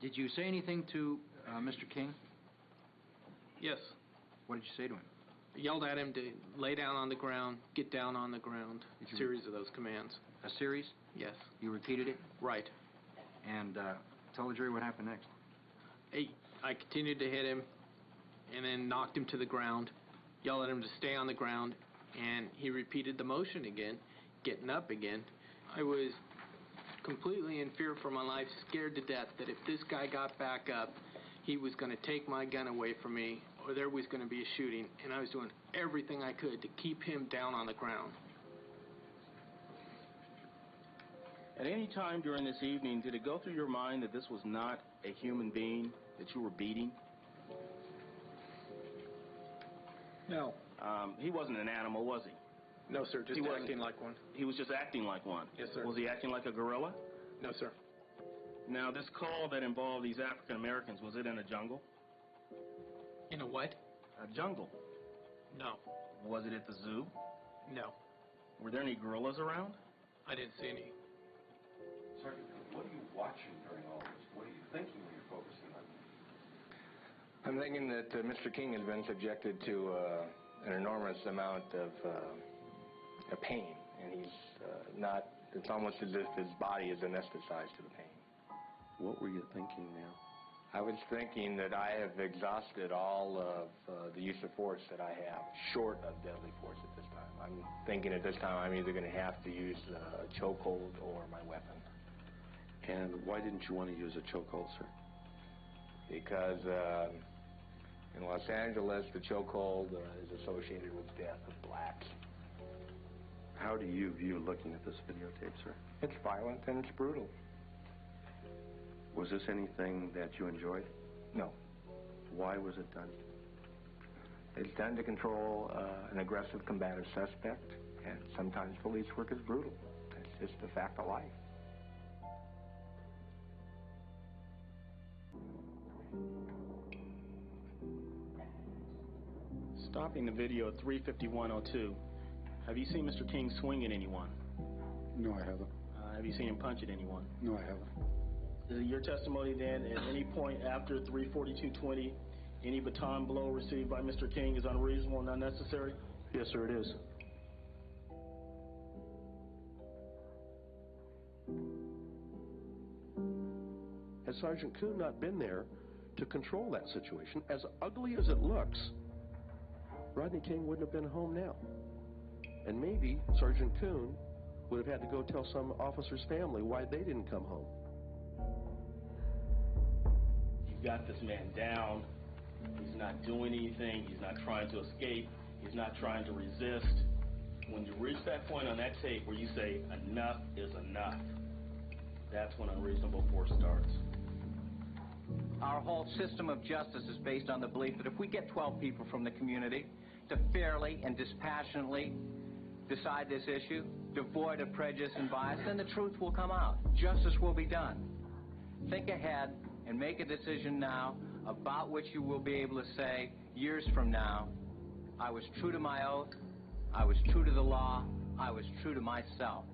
Did you say anything to Mr. King? Yes. What did you say to him? I yelled at him to lay down on the ground, get down on the ground, a series of those commands. A series? Yes. You repeated it? Right. And tell the jury what happened next. I continued to hit him and then knocked him to the ground, yelled at him to stay on the ground, and he repeated the motion again, getting up again. I was completely in fear for my life, scared to death that if this guy got back up, he was going to take my gun away from me, or there was going to be a shooting, and I was doing everything I could to keep him down on the ground. At any time during this evening, did it go through your mind that this was not a human being that you were beating? No. He wasn't an animal, was he? No, sir, just acting like one. He was just acting like one? Yes, sir. Was he acting like a gorilla? No, sir. Now, this call that involved these African Americans, was it in a jungle? In a what? A jungle. No. Was it at the zoo? No. Were there any gorillas around? I didn't see any. Sergeant, what are you watching during all this? What are you thinking when you're focusing on this? I'm thinking that Mr. King has been subjected to an enormous amount of pain, and he's not, it's almost as if his body is anesthetized to the pain. What were you thinking now? I was thinking that I have exhausted all of the use of force that I have, short of deadly force at this time. I'm thinking at this time I'm either going to have to use a chokehold or my weapon. And why didn't you want to use a chokehold, sir? Because in Los Angeles, the chokehold is associated with death of blacks. How do you view looking at this videotape, sir? It's violent and it's brutal. Was this anything that you enjoyed? No. Why was it done? It's done to control an aggressive combative suspect, and sometimes police work is brutal. It's just a fact of life. Stopping the video at 3:51:02. Have you seen Mr. King swing at anyone? No, I haven't. Have you seen him punch at anyone? No, I haven't. Your testimony then, at any point after 3:42:20, any baton blow received by Mr. King is unreasonable and unnecessary? Yes, sir, it is. Had Sergeant Kuhn not been there to control that situation, as ugly as it looks, Rodney King wouldn't have been home now. And maybe Sergeant Kuhn would have had to go tell some officer's family why they didn't come home. You've got this man down. He's not doing anything. He's not trying to escape. He's not trying to resist. When you reach that point on that tape where you say, enough is enough, that's when unreasonable force starts. Our whole system of justice is based on the belief that if we get 12 people from the community to fairly and dispassionately decide this issue, devoid of prejudice and bias, then the truth will come out. Justice will be done. Think ahead and make a decision now about which you will be able to say years from now, I was true to my oath, I was true to the law, I was true to myself.